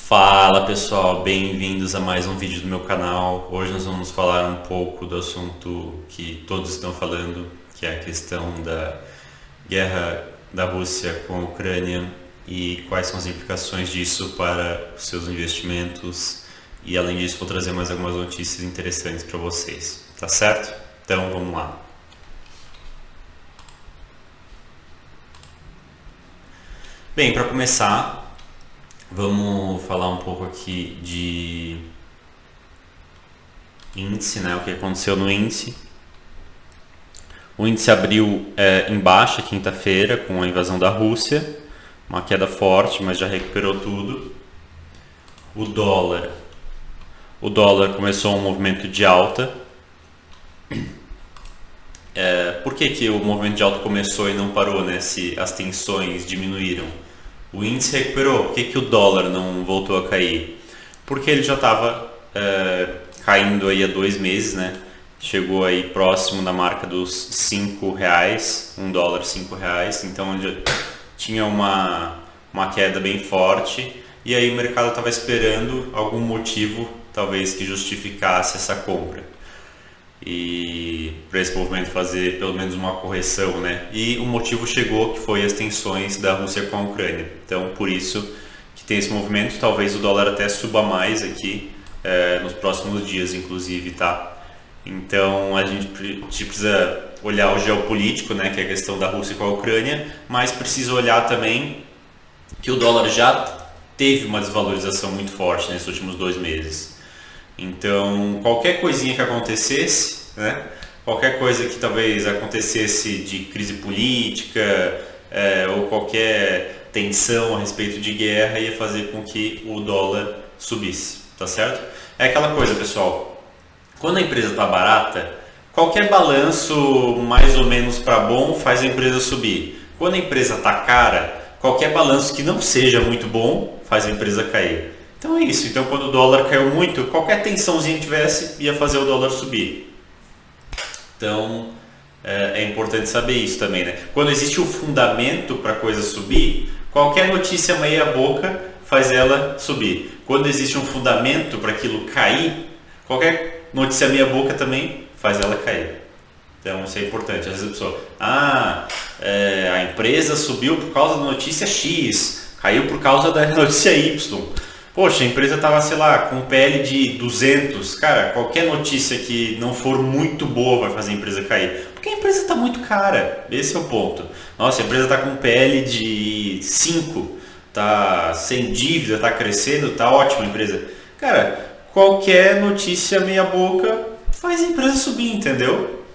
Fala pessoal, bem-vindos a mais um vídeo do meu canal. Hoje nós vamos falar um pouco do assunto que todos estão falando, que é a questão da guerra da Rússia com a Ucrânia e quais são as implicações disso para os seus investimentos. E além disso, vou trazer mais algumas notícias interessantes para vocês, tá certo? Então vamos lá. Bem, para começar, vamos falar um pouco aqui de índice, né? O que aconteceu no índice. O índice abriu em baixa quinta-feira com a invasão da Rússia, uma queda forte, mas já recuperou tudo. O dólar começou um movimento de alta. Por que o movimento de alta começou e não parou, né? Se as tensões diminuíram? O índice recuperou. Por que o dólar não voltou a cair? Porque ele já estava caindo aí há 2 meses, né? Chegou aí próximo da marca dos R$5, $1 R$5. Então já tinha uma queda bem forte. E aí o mercado estava esperando algum motivo, talvez, que justificasse essa compra. E para esse movimento fazer pelo menos uma correção, né? E o motivo chegou, que foi as tensões da Rússia com a Ucrânia. Então, por isso que tem esse movimento. Talvez o dólar até suba mais aqui nos próximos dias, inclusive, tá? Então, a gente precisa olhar o geopolítico, né? Que é a questão da Rússia com a Ucrânia, mas precisa olhar também que o dólar já teve uma desvalorização muito forte nesses últimos 2 meses. Então, qualquer coisinha que acontecesse, né? Qualquer coisa que talvez acontecesse de crise política ou qualquer tensão a respeito de guerra ia fazer com que o dólar subisse, tá certo? É aquela coisa, pessoal, quando a empresa está barata, qualquer balanço mais ou menos para bom faz a empresa subir. Quando a empresa está cara, qualquer balanço que não seja muito bom faz a empresa cair. Então é isso. Então quando o dólar caiu muito, qualquer tensãozinha que tivesse ia fazer o dólar subir. Então é importante saber isso também, né? Quando existe um fundamento para a coisa subir, qualquer notícia meia boca faz ela subir. Quando existe um fundamento para aquilo cair, qualquer notícia meia boca também faz ela cair. Então isso é importante. Às vezes a pessoa, a empresa subiu por causa da notícia X, caiu por causa da notícia Y. Poxa, a empresa estava, sei lá, com PL de 200. Cara, qualquer notícia que não for muito boa vai fazer a empresa cair. Porque a empresa está muito cara. Esse é o ponto. Nossa, a empresa está com PL de 5. Está sem dívida, está crescendo, está ótima a empresa. Cara, qualquer notícia meia boca faz a empresa subir, entendeu?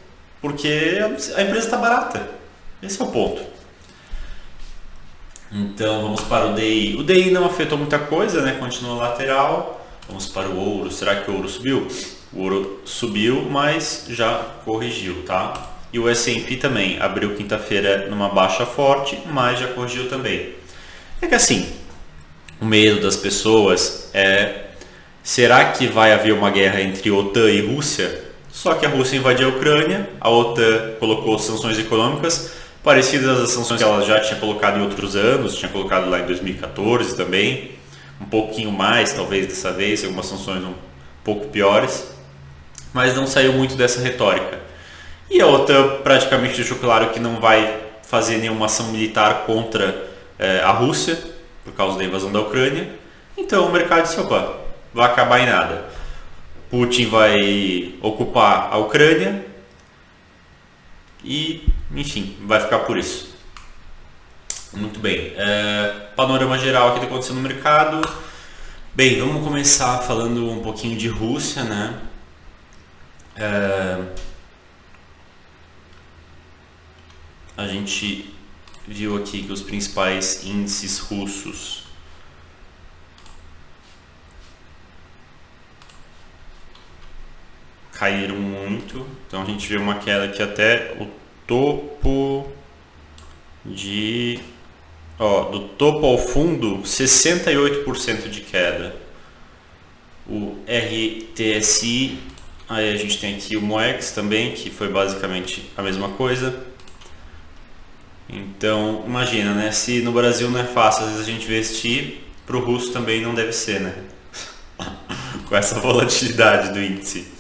Porque a empresa está barata. Esse é o ponto. Então vamos para o DI. O DI não afetou muita coisa, né? Continua lateral. Vamos para o ouro. Será que o ouro subiu? O ouro subiu, mas já corrigiu, tá? E o S&P também abriu quinta-feira numa baixa forte, mas já corrigiu também. É que assim, o medo das pessoas é: será que vai haver uma guerra entre OTAN e Rússia? Só que a Rússia invadiu a Ucrânia, a OTAN colocou sanções econômicas parecidas às sanções que ela já tinha colocado em outros anos, tinha colocado lá em 2014 também, um pouquinho mais talvez dessa vez, algumas sanções um pouco piores, mas não saiu muito dessa retórica. E a OTAN praticamente deixou claro que não vai fazer nenhuma ação militar contra a Rússia, por causa da invasão da Ucrânia. Então o mercado disse: opa, vai acabar em nada. Putin vai ocupar a Ucrânia e, enfim, vai ficar por isso. Muito bem. Panorama geral aqui do que aconteceu no mercado. Bem, vamos começar falando um pouquinho de Rússia, né? A gente viu aqui que os principais índices russos caíram muito, então a gente vê uma queda aqui até o topo do topo ao fundo, 68% de queda. O RTSI, aí a gente tem aqui o MOEX também, que foi basicamente a mesma coisa. Então imagina, né? Se no Brasil não é fácil às vezes a gente investir, para o russo também não deve ser, né? Com essa volatilidade do índice.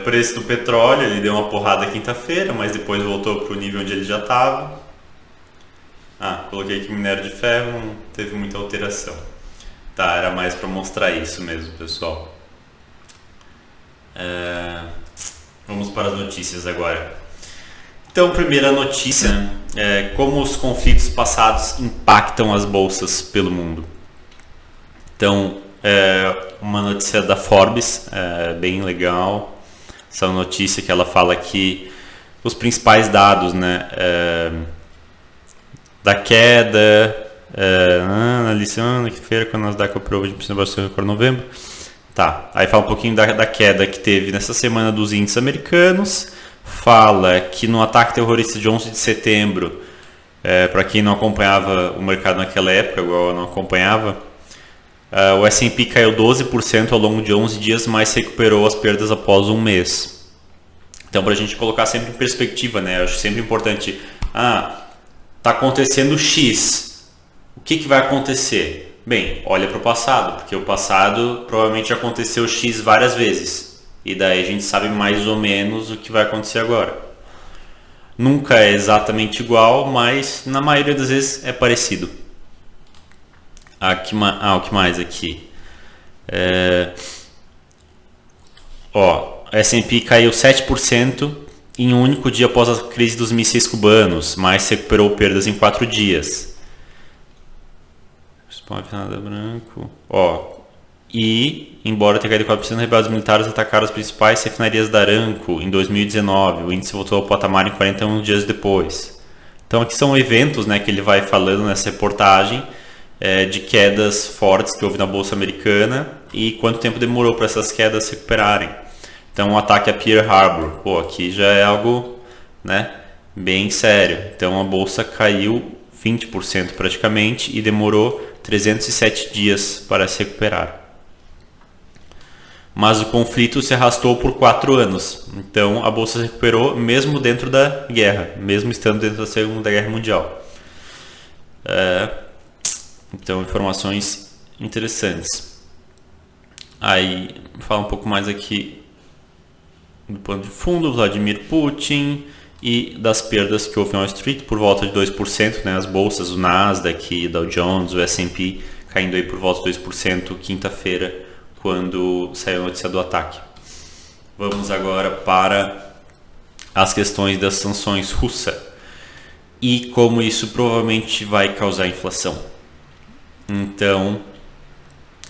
Preço do petróleo, ele deu uma porrada quinta-feira, mas depois voltou para o nível onde ele já estava. Coloquei aqui minério de ferro, não teve muita alteração. Tá, era mais para mostrar isso mesmo, pessoal. Vamos para as notícias agora. Então, primeira notícia é como os conflitos passados impactam as bolsas pelo mundo. Então, uma notícia da Forbes, bem legal. Essa notícia que ela fala que os principais dados, né, da queda, analisando que feira quando nós Nasdaq operou de recorde novembro. Tá, aí fala um pouquinho da queda que teve nessa semana dos índices americanos. Fala que no ataque terrorista de 11 de setembro, para quem não acompanhava o mercado naquela época, igual eu não acompanhava, o S&P caiu 12% ao longo de 11 dias, mas recuperou as perdas após um mês. Então, para a gente colocar sempre em perspectiva, né? Eu acho sempre importante, tá acontecendo X, o que vai acontecer? Bem, olha para o passado, porque o passado provavelmente aconteceu X várias vezes. E daí a gente sabe mais ou menos o que vai acontecer agora. Nunca é exatamente igual, mas na maioria das vezes é parecido. O que mais aqui? S&P caiu 7% em um único dia após a crise dos mísseis cubanos, mas recuperou perdas em 4 dias. Nada branco. E, embora tenha caído 4%, rebeldes militares atacaram as principais refinarias da Aramco em 2019. O índice voltou ao patamar em 41 dias depois. Então, aqui são eventos, né, que ele vai falando nessa reportagem de quedas fortes que houve na Bolsa Americana e quanto tempo demorou para essas quedas se recuperarem. Então, o ataque a Pearl Harbor, aqui já é algo, né, bem sério. Então, a Bolsa caiu 20% praticamente e demorou 307 dias para se recuperar. Mas o conflito se arrastou por 4 anos. Então a bolsa se recuperou mesmo dentro da guerra, mesmo estando dentro da Segunda Guerra Mundial. Então, informações interessantes. Aí fala um pouco mais aqui do plano de fundo, Vladimir Putin, e das perdas que houve na Wall Street por volta de 2%, né? As bolsas, o Nasdaq, o Dow Jones, o S&P caindo aí por volta de 2% quinta-feira, quando saiu a notícia do ataque. Vamos agora para as questões das sanções russas e como isso provavelmente vai causar inflação. Então,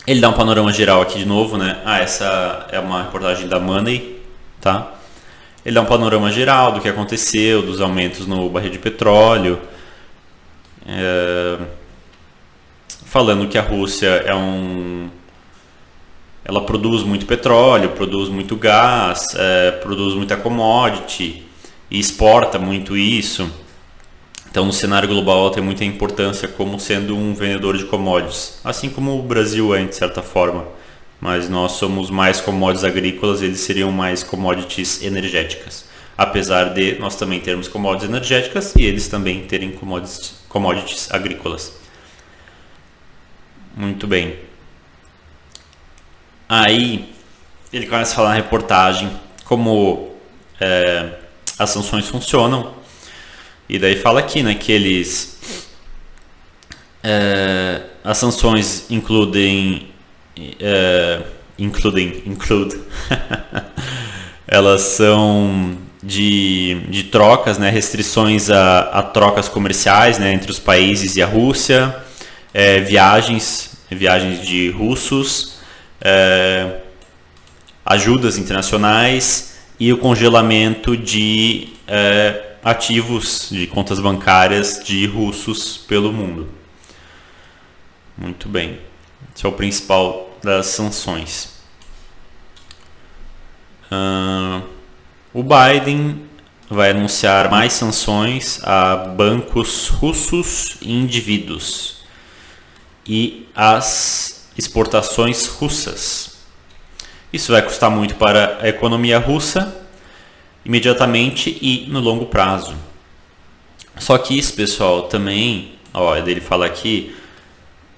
ele dá um panorama geral aqui de novo, né? Essa é uma reportagem da Money, tá? Ele dá um panorama geral do que aconteceu, dos aumentos no barril de petróleo, falando que a Rússia ela produz muito petróleo, produz muito gás, produz muita commodity e exporta muito isso. Então, no cenário global, ela tem muita importância como sendo um vendedor de commodities, assim como o Brasil é, de certa forma. Mas nós somos mais commodities agrícolas, eles seriam mais commodities energéticas. Apesar de nós também termos commodities energéticas e eles também terem commodities agrícolas. Muito bem. Aí ele começa a falar na reportagem como as sanções funcionam. E daí fala aqui, né, que as sanções include elas são de trocas, né, restrições a trocas comerciais, né, entre os países e a Rússia, viagens de russos, ajudas internacionais e o congelamento de ativos de contas bancárias de russos pelo mundo. Muito bem. Esse é o principal das sanções. O Biden vai anunciar mais sanções a bancos russos e indivíduos e as exportações russas. Isso vai custar muito para a economia russa imediatamente e no longo prazo. Só que isso, pessoal, também, ele fala aqui,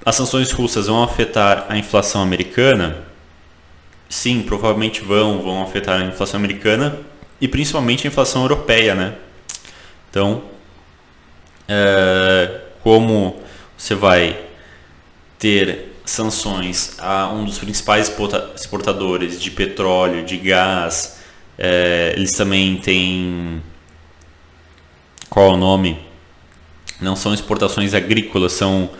as sanções russas vão afetar a inflação americana? Sim, provavelmente vão afetar a inflação americana e principalmente a inflação europeia, né? Então, como você vai ter sanções a um dos principais exportadores de petróleo, de gás, eles também têm, qual é o nome? Não são exportações agrícolas, são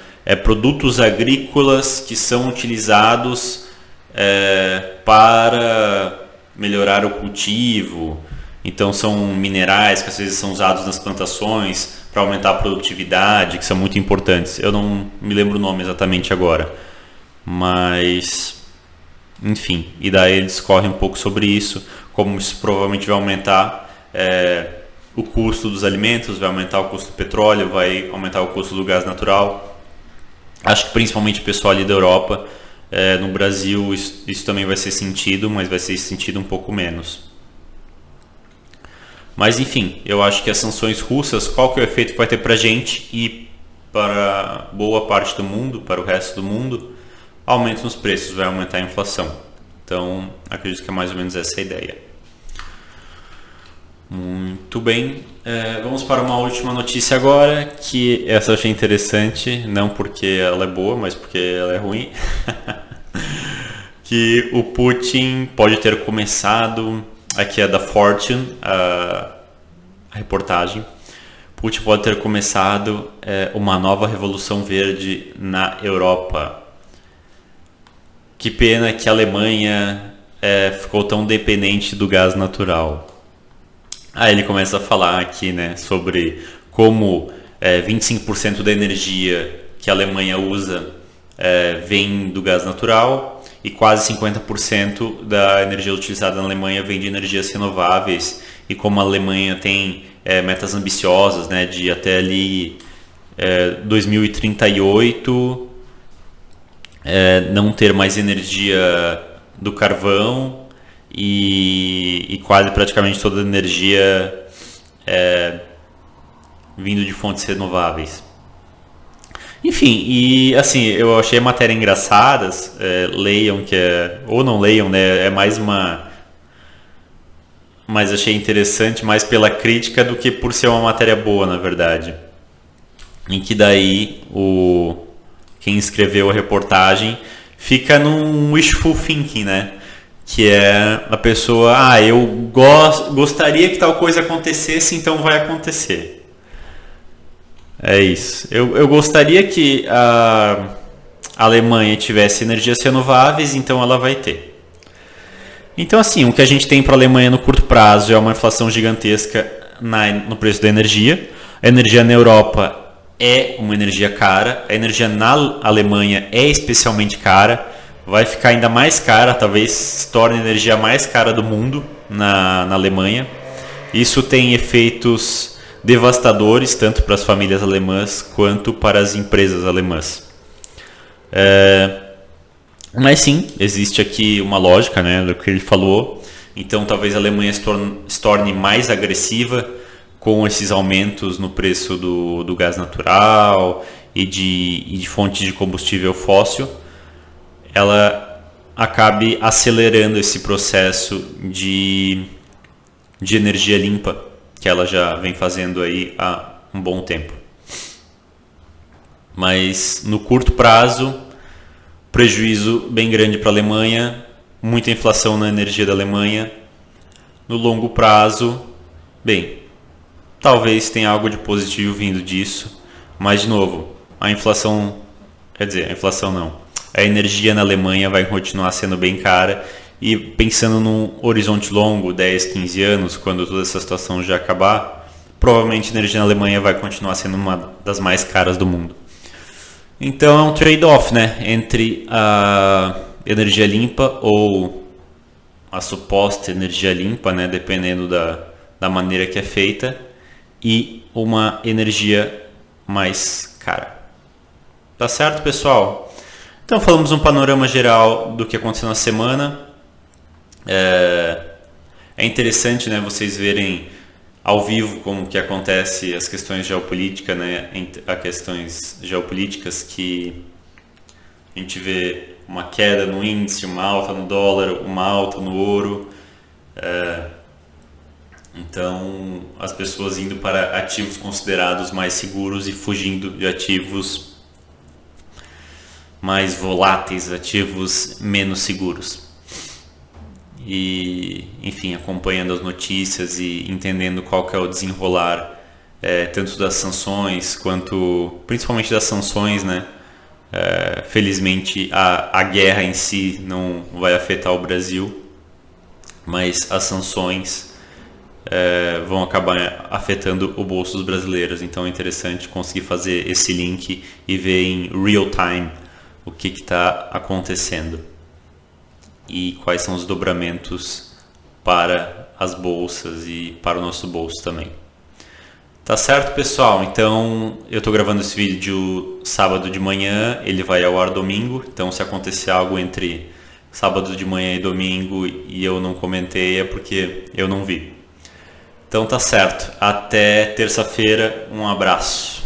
produtos agrícolas que são utilizados para melhorar o cultivo. Então são minerais que às vezes são usados nas plantações para aumentar a produtividade, que são muito importantes. Eu não me lembro o nome exatamente agora, mas enfim, e daí eles discorrem um pouco sobre isso, como isso provavelmente vai aumentar o custo dos alimentos, vai aumentar o custo do petróleo, vai aumentar o custo do gás natural. Acho que principalmente o pessoal ali da Europa, no Brasil isso também vai ser sentido, mas vai ser sentido um pouco menos. Mas enfim, eu acho que as sanções russas, qual que é o efeito que vai ter para a gente e para boa parte do mundo, para o resto do mundo? Aumento nos preços, vai aumentar a inflação. Então, acredito que é mais ou menos essa a ideia. Muito bem, vamos para uma última notícia agora, que essa eu achei interessante, não porque ela é boa, mas porque ela é ruim. Que o Putin pode ter começado, aqui é da Fortune, a reportagem, Putin pode ter começado uma nova revolução verde na Europa. Que pena que a Alemanha ficou tão dependente do gás natural. Aí ele começa a falar aqui, né, sobre como 25% da energia que a Alemanha usa vem do gás natural e quase 50% da energia utilizada na Alemanha vem de energias renováveis, e como a Alemanha tem metas ambiciosas, né, de até ali 2038 não ter mais energia do carvão e quase praticamente toda a energia vindo de fontes renováveis. Enfim, e assim, eu achei a matéria engraçada, leiam, ou não leiam, né, é mais uma... Mas achei interessante mais pela crítica do que por ser uma matéria boa, na verdade. Em que daí quem escreveu a reportagem fica num wishful thinking, né? Que é a pessoa, eu gostaria que tal coisa acontecesse, então vai acontecer. É isso. Eu gostaria que a Alemanha tivesse energias renováveis, então ela vai ter. Então, assim, o que a gente tem para a Alemanha no curto prazo é uma inflação gigantesca no preço da energia. A energia na Europa é uma energia cara, a energia na Alemanha é especialmente cara, vai ficar ainda mais cara, talvez se torne a energia mais cara do mundo na Alemanha. Isso tem efeitos devastadores tanto para as famílias alemãs quanto para as empresas alemãs. Mas sim, existe aqui uma lógica, né, do que ele falou. Então talvez a Alemanha se torne mais agressiva com esses aumentos no preço do gás natural e de fontes de combustível fóssil. Ela acabe acelerando esse processo de energia limpa que ela já vem fazendo aí há um bom tempo. Mas no curto prazo, prejuízo bem grande para a Alemanha, muita inflação na energia da Alemanha. No longo prazo, bem, talvez tenha algo de positivo vindo disso, mas de novo, a inflação não, a energia na Alemanha vai continuar sendo bem cara, e pensando num horizonte longo, 10, 15 anos, quando toda essa situação já acabar, provavelmente a energia na Alemanha vai continuar sendo uma das mais caras do mundo. Então é um trade-off, né, entre a energia limpa ou a suposta energia limpa, né, dependendo da maneira que é feita, e uma energia mais cara. Tá certo, pessoal? Então falamos um panorama geral do que aconteceu na semana. É interessante, né, vocês verem ao vivo como que acontece as questões geopolíticas, né, as questões geopolíticas que A gente vê uma queda no índice, uma alta no dólar, uma alta no ouro. Então, as pessoas indo para ativos considerados mais seguros e fugindo de ativos mais voláteis, ativos menos seguros. E, enfim, acompanhando as notícias e entendendo qual que é o desenrolar tanto das sanções quanto, principalmente das sanções, né? Felizmente a guerra em si não vai afetar o Brasil, mas as sanções vão acabar afetando o bolso dos brasileiros. Então é interessante conseguir fazer esse link e ver em real time o que está acontecendo e quais são os dobramentos para as bolsas e para o nosso bolso também. Tá certo, pessoal? Então eu estou gravando esse vídeo sábado de manhã, ele vai ao ar domingo. Então se acontecer algo entre sábado de manhã e domingo e eu não comentei, é porque eu não vi. Então tá certo. Até terça-feira. Um abraço.